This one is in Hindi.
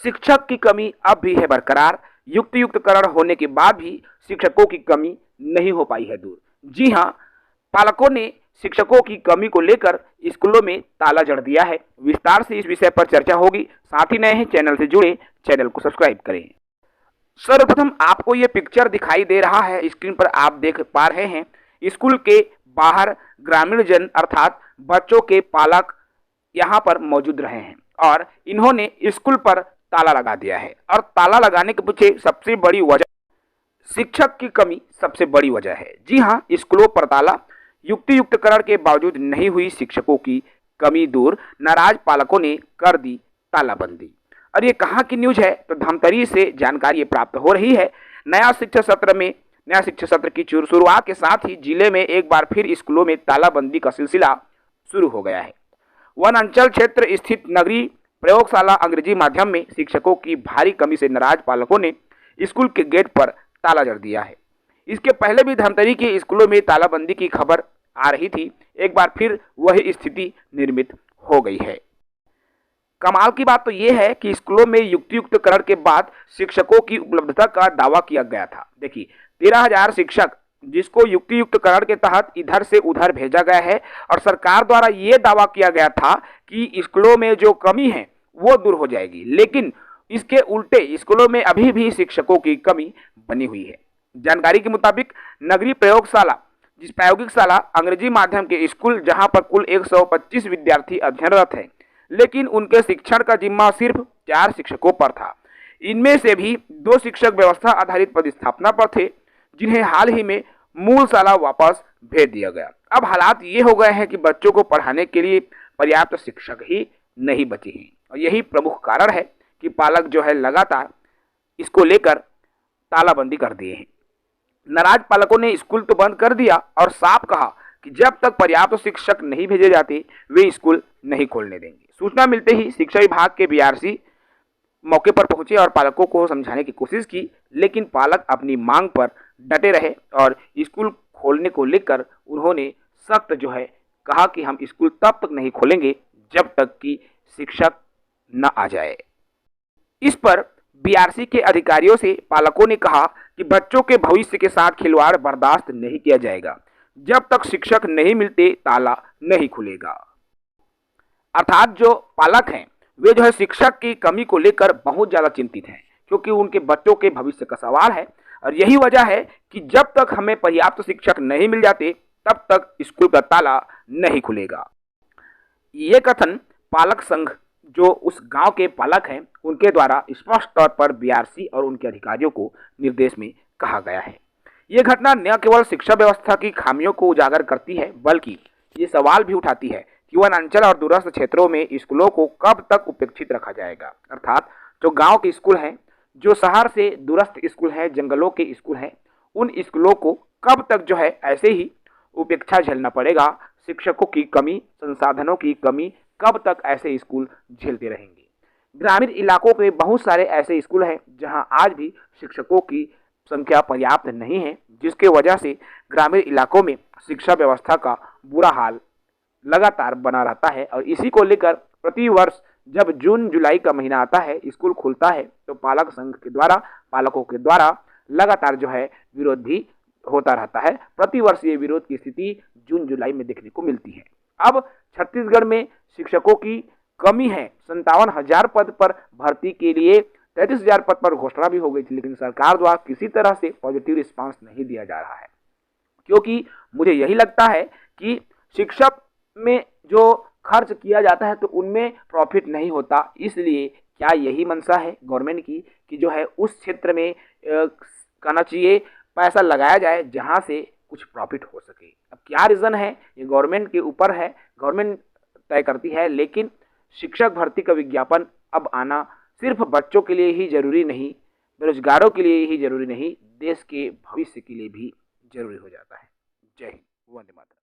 शिक्षक की कमी अब भी है बरकरार। युक्तियुक्तकरण होने के बाद भी शिक्षकों की कमी नहीं हो पाई है दूर। जी हाँ, पालकों ने शिक्षकों की कमी को लेकर स्कूलों में ताला जड़ दिया है। विस्तार से इस विषय पर चर्चा होगी। साथ ही नए हैं चैनल से जुड़े, चैनल को सब्सक्राइब करें। सर्वप्रथम आपको ये पिक्चर दिखाई दे रहा है, स्क्रीन पर आप देख पा रहे हैं। स्कूल के बाहर ग्रामीण जन अर्थात बच्चों के पालक यहाँ पर मौजूद रहे हैं और इन्होंने स्कूल पर ताला लगा दिया है। और ताला लगाने के पीछे सबसे बड़ी वजह शिक्षक की कमी सबसे बड़ी वजह है। जी हाँ, स्कूलों पर ताला, युक्तियुक्तकरण के बावजूद नहीं हुई शिक्षकों की कमी दूर, नाराज पालकों ने कर दी तालाबंदी। और ये कहाँ की न्यूज है? तो धमतरी से जानकारी प्राप्त हो रही है। नया शिक्षा सत्र की शुरुआत के साथ ही जिले में एक बार फिर स्कूलों में तालाबंदी का सिलसिला शुरू हो गया है। वन अंचल क्षेत्र स्थित नगरीय प्रयोगशाला अंग्रेजी माध्यम में शिक्षकों की भारी कमी से नाराज पालकों ने स्कूल के गेट पर ताला जड़ दिया है। इसके पहले भी धमतरी के स्कूलों में तालाबंदी की खबर आ रही थी। एक बार फिर वही स्थिति निर्मित हो गई है। कमाल की बात तो यह है कि स्कूलों में युक्तियुक्तकरण के बाद शिक्षकों की उपलब्धता का दावा किया गया था। देखिए, 13,000 शिक्षक जिसको युक्तियुक्तकरण के तहत इधर से उधर भेजा गया है और सरकार द्वारा ये दावा किया गया था कि स्कूलों में जो कमी है वो दूर हो जाएगी, लेकिन इसके उल्टे स्कूलों में अभी भी शिक्षकों की कमी बनी हुई है। जानकारी के मुताबिक नगरीय प्रायोगिक शाला अंग्रेजी माध्यम के स्कूल जहां पर कुल 125 विद्यार्थी अध्ययनरत हैं, लेकिन उनके शिक्षण का जिम्मा सिर्फ 4 शिक्षकों पर था। इनमें से भी 2 शिक्षक व्यवस्था आधारित पदस्थापना पर थे, जिन्हें हाल ही में मूल शाला वापस भेज दिया गया। अब हालात ये हो गए हैं कि बच्चों को पढ़ाने के लिए पर्याप्त शिक्षक ही नहीं बचे हैं और यही प्रमुख कारण है कि पालक जो है लगातार इसको लेकर तालाबंदी कर दिए हैं। नाराज पालकों ने स्कूल तो बंद कर दिया और साफ कहा कि जब तक पर्याप्त शिक्षक नहीं भेजे जाते वे स्कूल नहीं खोलने देंगे। सूचना मिलते ही शिक्षा विभाग के बीआरसी मौके पर पहुंचे और पालकों को समझाने की कोशिश की, लेकिन पालक अपनी मांग पर डटे रहे और स्कूल खोलने को लेकर उन्होंने सख्त जो है कहा कि हम स्कूल तब तक नहीं खोलेंगे जब तक कि शिक्षक न आ जाए। इस पर बीआरसी के अधिकारियों से पालकों ने कहा कि बच्चों के भविष्य के साथ खिलवाड़ बर्दाश्त नहीं किया जाएगा। जब तक शिक्षक नहीं मिलते ताला नहीं खुलेगा। अर्थात जो पालक हैं वे जो है शिक्षक की कमी को लेकर बहुत ज़्यादा चिंतित हैं, क्योंकि उनके बच्चों के भविष्य का सवाल है और यही वजह है कि जब तक हमें पर्याप्त शिक्षक नहीं मिल जाते तब तक स्कूल का ताला नहीं खुलेगा। ये कथन पालक संघ जो उस गांव के पालक हैं उनके द्वारा स्पष्ट तौर पर बीआरसी और उनके अधिकारियों को निर्देश में कहा गया है। ये घटना न केवल शिक्षा व्यवस्था की खामियों को उजागर करती है, बल्कि ये सवाल भी उठाती है कि वनांचल और दूरस्थ क्षेत्रों में स्कूलों को कब तक उपेक्षित रखा जाएगा। अर्थात जो गांव के स्कूल हैं, जो शहर से दूरस्थ स्कूल हैं, जंगलों के स्कूल हैं, उन स्कूलों को कब तक जो है ऐसे ही उपेक्षा झेलना पड़ेगा। शिक्षकों की कमी, संसाधनों की कमी, कब तक ऐसे स्कूल झेलते रहेंगे। ग्रामीण इलाकों में बहुत सारे ऐसे स्कूल हैं जहां आज भी शिक्षकों की संख्या पर्याप्त नहीं है, जिसके वजह से ग्रामीण इलाकों में शिक्षा व्यवस्था का बुरा हाल लगातार बना रहता है। और इसी को लेकर प्रति वर्ष जब जून जुलाई का महीना आता है, स्कूल खुलता है, तो पालक संघ के द्वारा, पालकों के द्वारा लगातार जो है विरोध भी होता रहता है। प्रति वर्ष ये विरोध की स्थिति जून जुलाई में देखने को मिलती है। अब छत्तीसगढ़ में शिक्षकों की कमी है। 57,000 पद पर भर्ती के लिए 33,000 पद पर घोषणा भी हो गई थी, लेकिन सरकार द्वारा किसी तरह से पॉजिटिव रिस्पांस नहीं दिया जा रहा है, क्योंकि मुझे यही लगता है कि शिक्षक में जो खर्च किया जाता है तो उनमें प्रॉफिट नहीं होता। इसलिए क्या यही मंशा है गवर्नमेंट की कि जो है उस क्षेत्र में कहना चाहिए पैसा लगाया जाए जहां से कुछ प्रॉफिट हो सके। अब क्या रीज़न है ये गवर्नमेंट के ऊपर है, गवर्नमेंट तय करती है। लेकिन शिक्षक भर्ती का विज्ञापन अब आना सिर्फ बच्चों के लिए ही जरूरी नहीं, बेरोजगारों के लिए ही जरूरी नहीं, देश के भविष्य के लिए भी जरूरी हो जाता है। जय हिंद, वंदे मातरम।